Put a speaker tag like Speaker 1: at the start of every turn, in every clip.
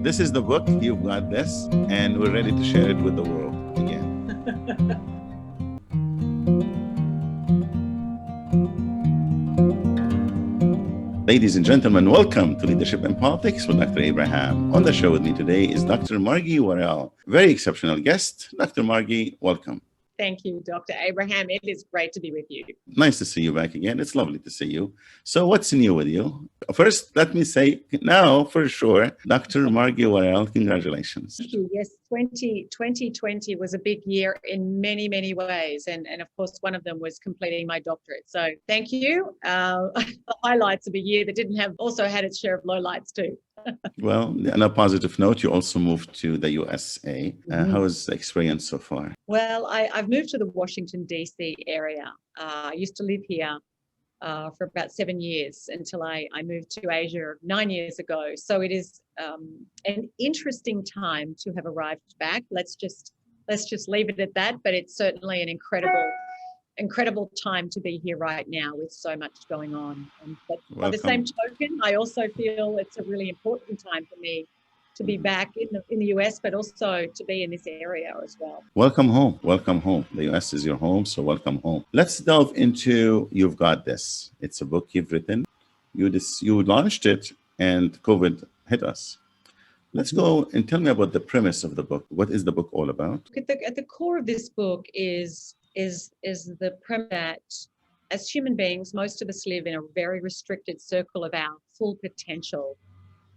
Speaker 1: This is the book. You've got this, and we're ready to share it with the world again. Ladies and gentlemen, welcome to Leadership and Politics with Dr. Abraham. On the show with me today is Dr. Margie Warrell, very exceptional guest. Dr. Margie, welcome.
Speaker 2: Thank you, Dr. Abraham. It is great to be with you.
Speaker 1: Nice to see you back again. It's lovely to see you. So what's new with you? First, let me say now for sure, Dr. Margie Warrell, congratulations.
Speaker 2: Thank you. Yes, 2020 was a big year in many, many ways. And of course, one of them was completing my doctorate. So thank you. The highlights of a year that also had its share of lowlights too.
Speaker 1: Well, on a positive note, you also moved to the USA. How is the experience so far?
Speaker 2: Well, I've moved to the Washington, D.C. area. I used to live here for about 7 years until I moved to Asia 9 years ago. So it is an interesting time to have arrived back. Let's just leave it at that. But it's certainly an incredible time to be here right now with so much going on. But by the same token, I also feel it's a really important time for me to be back in the US, but also to be in this area as well.
Speaker 1: Welcome home. Welcome home. The US is your home, so welcome home. Let's delve into You've Got This. It's a book you've written. You launched it and COVID hit us. Let's go and tell me about the premise of the book. What is the book all about?
Speaker 2: At the core of this book is the premise that as human beings, most of us live in a very restricted circle of our full potential.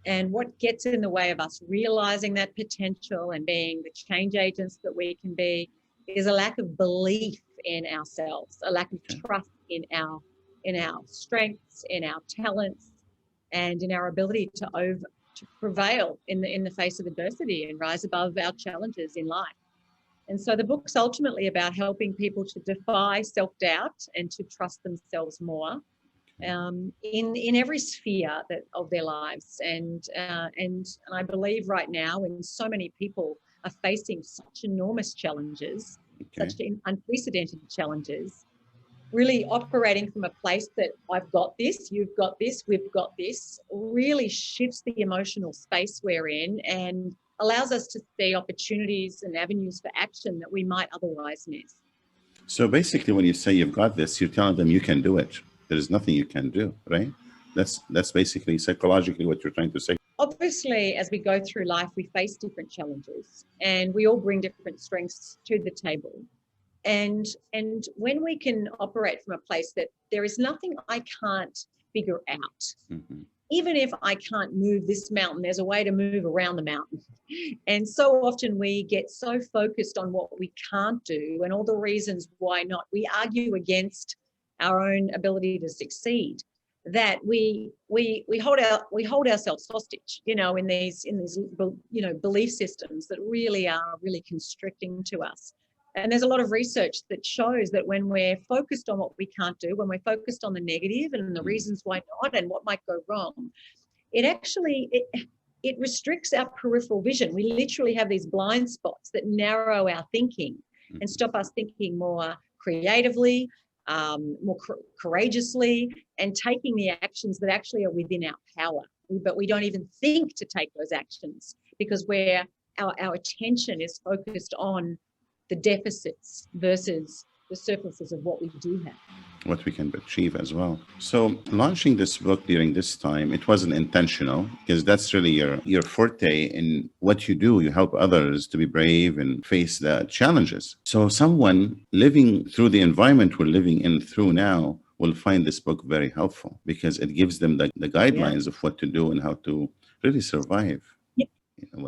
Speaker 2: And what gets in the way of us realizing that potential and being the change agents that we can be is a lack of belief in ourselves, a lack of trust in our strengths, in our talents, and in our ability to prevail in the face of adversity and rise above our challenges in life. And so the book's ultimately about helping people to defy self-doubt and to trust themselves more in every sphere of their lives. And I believe right now when so many people are facing such enormous challenges, such unprecedented challenges, really operating from a place that I've got this, you've got this, we've got this, really shifts the emotional space we're in and allows us to see opportunities and avenues for action that we might otherwise miss.
Speaker 1: So basically, when you say you've got this, you're telling them you can do it. There's nothing you can do, right? That's basically psychologically what you're trying to say.
Speaker 2: Obviously, as we go through life, we face different challenges and we all bring different strengths to the table. And when we can operate from a place that there is nothing I can't figure out, even if I can't move this mountain, there's a way to move around the mountain. And so often we get so focused on what we can't do and all the reasons why not. We argue against our own ability to succeed, that we hold ourselves hostage, in these belief systems that really are constricting to us. And there's a lot of research that shows that when we're focused on what we can't do, when we're focused on the negative and the reasons why not and what might go wrong, it restricts our peripheral vision. We literally have these blind spots that narrow our thinking and stop us thinking more creatively, more courageously, and taking the actions that actually are within our power. But we don't even think to take those actions because our attention is focused on the deficits versus the surpluses of what we do have.
Speaker 1: What we can achieve as well. So launching this book during this time, it wasn't intentional because that's really your forte in what you do. You help others to be brave and face the challenges. So someone living through the environment we're living in through now will find this book very helpful because it gives them the guidelines of what to do and how to really survive.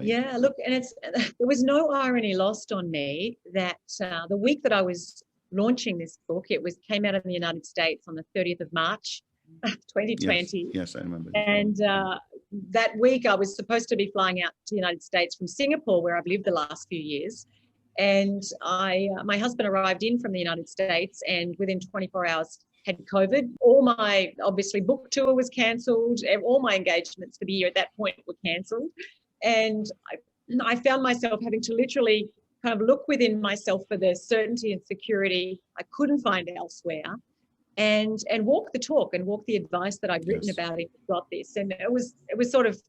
Speaker 2: Yeah, look, and there was no irony lost on me that the week that I was launching this book, came out in the United States on the 30th of March, 2020.
Speaker 1: Yes, I remember.
Speaker 2: And that week I was supposed to be flying out to the United States from Singapore, where I've lived the last few years. And my husband arrived in from the United States and within 24 hours had COVID. All my, obviously, book tour was cancelled. All my engagements for the year at that point were cancelled. And I found myself having to literally kind of look within myself for the certainty and security I couldn't find elsewhere, and walk the talk and walk the advice that I'd written about in Got This. And it was sort of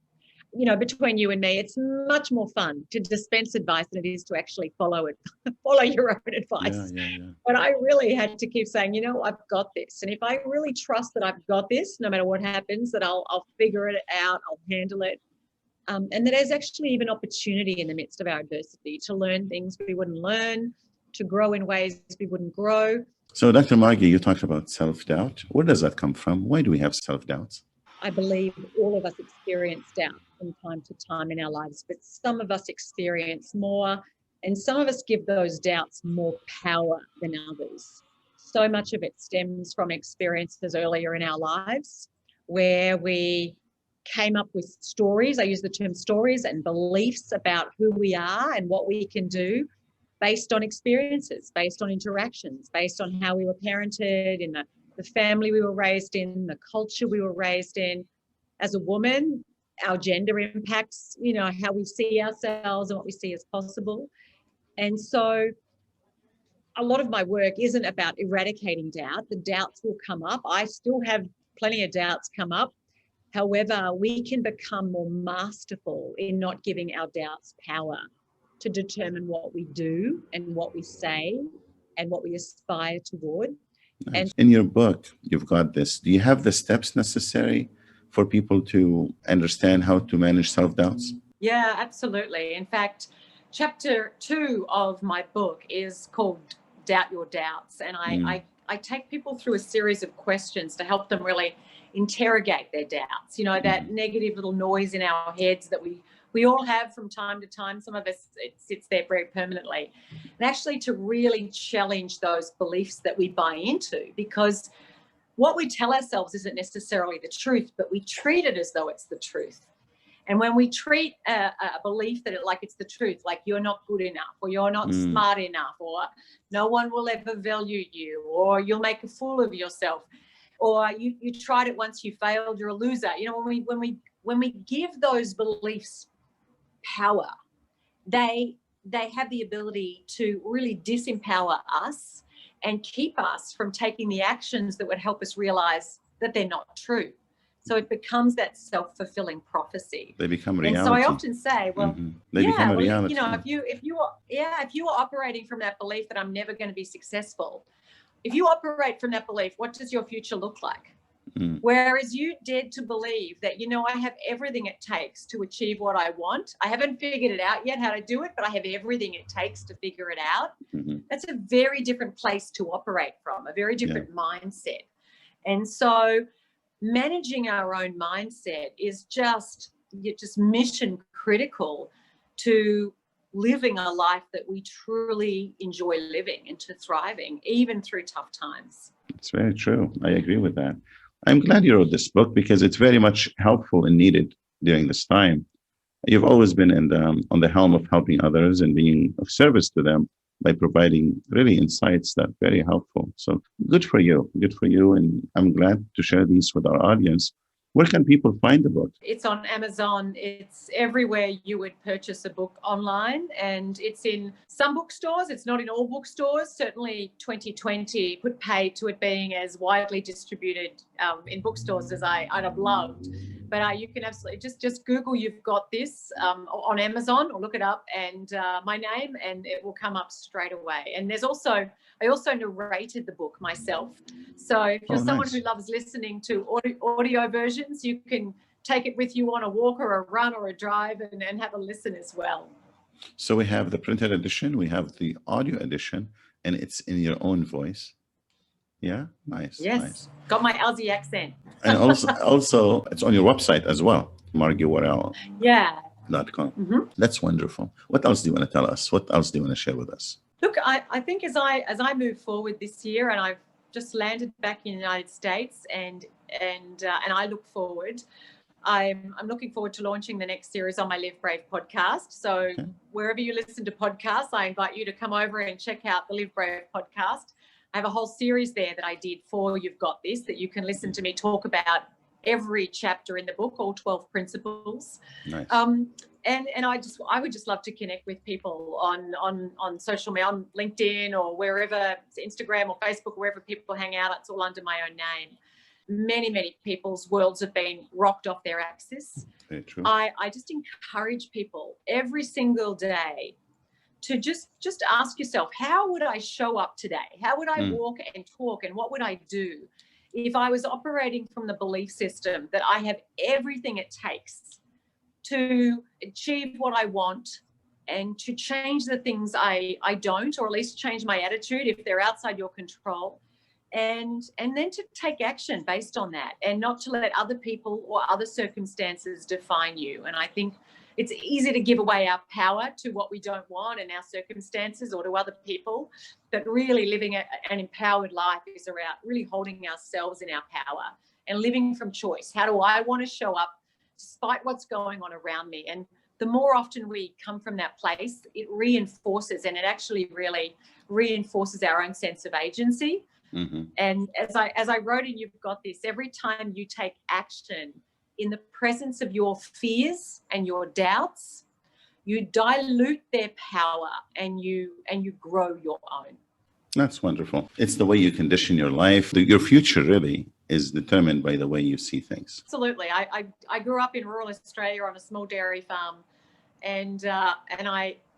Speaker 2: between you and me, it's much more fun to dispense advice than it is to actually follow it, follow your own
Speaker 1: Yeah,
Speaker 2: advice.
Speaker 1: yeah, yeah.
Speaker 2: But I really had to keep saying, I've got this. And if I really trust that I've got this, no matter what happens, that I'll figure it out, I'll handle it. And that there's actually even opportunity in the midst of our adversity to learn things we wouldn't learn, to grow in ways we wouldn't grow.
Speaker 1: So, Dr. Margie, you talked about self-doubt. Where does that come from? Why do we have self-doubts?
Speaker 2: I believe all of us experience doubt from time to time in our lives, but some of us experience more, and some of us give those doubts more power than others. So much of it stems from experiences earlier in our lives where we came up with stories. I use the term stories and beliefs about who we are and what we can do based on experiences, based on interactions, based on how we were parented, in the family we were raised in, the culture we were raised in. As a woman, our gender impacts, how we see ourselves and what we see as possible. And so a lot of my work isn't about eradicating doubt. The doubts will come up. I still have plenty of doubts come up. However, we can become more masterful in not giving our doubts power to determine what we do and what we say and what we aspire toward.
Speaker 1: Nice. In your book, you've got this. Do you have the steps necessary for people to understand how to manage self-doubts?
Speaker 2: Yeah, absolutely. In fact, chapter 2 of my book is called Doubt Your Doubts. And I take people through a series of questions to help them really interrogate their doubts. That negative little noise in our heads that we all have from time to time. Some of us, it sits there very permanently. And actually to really challenge those beliefs that we buy into, because what we tell ourselves isn't necessarily the truth, but we treat it as though it's the truth. And when we treat a belief that like it's the truth, like you're not good enough, or you're not smart enough, or no one will ever value you, or you'll make a fool of yourself, or you tried it once, you failed, you're a loser. When we give those beliefs power, they have the ability to really disempower us and keep us from taking the actions that would help us realize that they're not true. So it becomes that self-fulfilling prophecy.
Speaker 1: They become reality.
Speaker 2: And so I often say,
Speaker 1: they become a reality.
Speaker 2: If you are operating from that belief that I'm never going to be successful, if you operate from that belief, what does your future look like? Whereas you dared to believe that, I have everything it takes to achieve what I want. I haven't figured it out yet how to do it, but I have everything it takes to figure it out. That's a very different place to operate from, a very different mindset. And so managing our own mindset is just mission critical to living a life that we truly enjoy living and to thriving, even through tough times.
Speaker 1: It's very true. I agree with that. I'm glad you wrote this book because it's very much helpful and needed during this time. You've always been on the helm of helping others and being of service to them by providing really insights that are very helpful. So good for you. Good for you. And I'm glad to share these with our audience. Where can people find the book?
Speaker 2: It's on Amazon. It's everywhere you would purchase a book online, and it's in some bookstores. It's not in all bookstores. Certainly 2020 put paid to it being as widely distributed in bookstores as I'd have loved. But you can absolutely just Google "You've Got This" on Amazon, or look it up and my name, and it will come up straight away. And I also narrated the book myself. So if you're someone who loves listening to audio versions, you can take it with you on a walk or a run or a drive and have a listen as well.
Speaker 1: So we have the printed edition, we have the audio edition, and it's in your own voice. Yeah, nice.
Speaker 2: Yes,
Speaker 1: nice.
Speaker 2: Got my Aussie accent.
Speaker 1: And also it's on your website as well, MargieWarrell.com.
Speaker 2: Yeah.
Speaker 1: That's wonderful. What else do you want to tell us? What else do you want to share with us?
Speaker 2: Look, I think as I move forward this year, and I've just landed back in the United States, and I look forward. I'm looking forward to launching the next series on my Live Brave podcast. So wherever you listen to podcasts, I invite you to come over and check out the Live Brave podcast. I have a whole series there that I did for You've Got This, that you can listen to me talk about every chapter in the book, all 12 principles.
Speaker 1: Nice.
Speaker 2: And I would just love to connect with people on social media, on LinkedIn or wherever, Instagram or Facebook, wherever people hang out. It's all under my own name. many people's worlds have been rocked off their axis.
Speaker 1: Very true.
Speaker 2: I just encourage people every single day to just ask yourself, how would I show up today? How would I walk and talk, and what would I do if I was operating from the belief system that I have everything it takes to achieve what I want and to change the things I don't, or at least change my attitude if they're outside your control, and then to take action based on that, and not to let other people or other circumstances define you. And I think it's easy to give away our power to what we don't want and our circumstances, or to other people, but really living an empowered life is around really holding ourselves in our power and living from choice. How do I want to show up despite what's going on around me? And the more often we come from that place, it reinforces, and it actually really reinforces our own sense of agency.
Speaker 1: Mm-hmm.
Speaker 2: And as I wrote in You've Got This, every time you take action in the presence of your fears and your doubts, you dilute their power, and you grow your own.
Speaker 1: That's wonderful. It's the way you condition your life. Your future really is determined by the way you see things.
Speaker 2: Absolutely. I grew up in rural Australia on a small dairy farm, and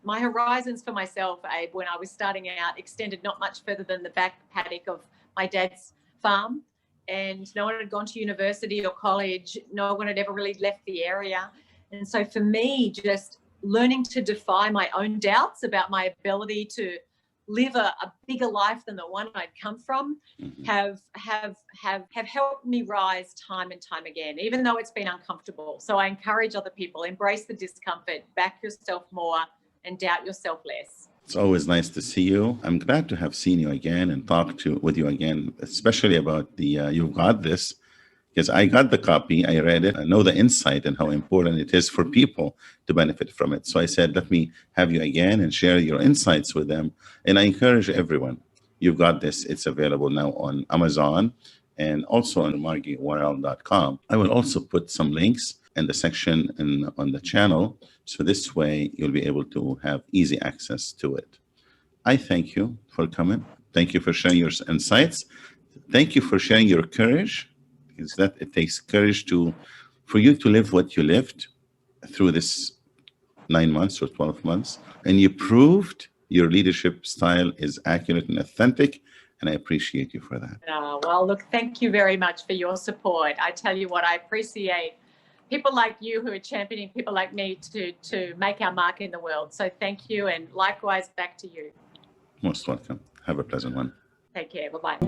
Speaker 2: my horizons for myself, Abe, when I was starting out, extended not much further than the back paddock of my dad's farm. And no one had gone to university or college. No one had ever really left the area. And so for me, just learning to defy my own doubts about my ability to live a bigger life than the one I'd come from have helped me rise time and time again, even though it's been uncomfortable. So I encourage other people, embrace the discomfort, back yourself more, and doubt yourself less.
Speaker 1: It's always nice to see you. I'm glad to have seen you again and talked with you again, especially about the You've Got This, because I got the copy, I read it, I know the insight and how important it is for people to benefit from it. So I said, let me have you again and share your insights with them. And I encourage everyone, You've Got This. It's available now on Amazon and also on margiewarrell.com. I will also put some links in the section on the channel, so this way you'll be able to have easy access to it. I thank you for coming. Thank you for sharing your insights. Thank you for sharing your courage, because that it takes courage for you to live what you lived through this 9 months or 12 months, and you proved your leadership style is accurate and authentic, and I appreciate you for that.
Speaker 2: Well, look, thank you very much for your support. I tell you what, I appreciate people like you who are championing people like me to make our mark in the world. So thank you, and likewise back to you.
Speaker 1: Most welcome. Have a pleasant one.
Speaker 2: Take care. Bye-bye.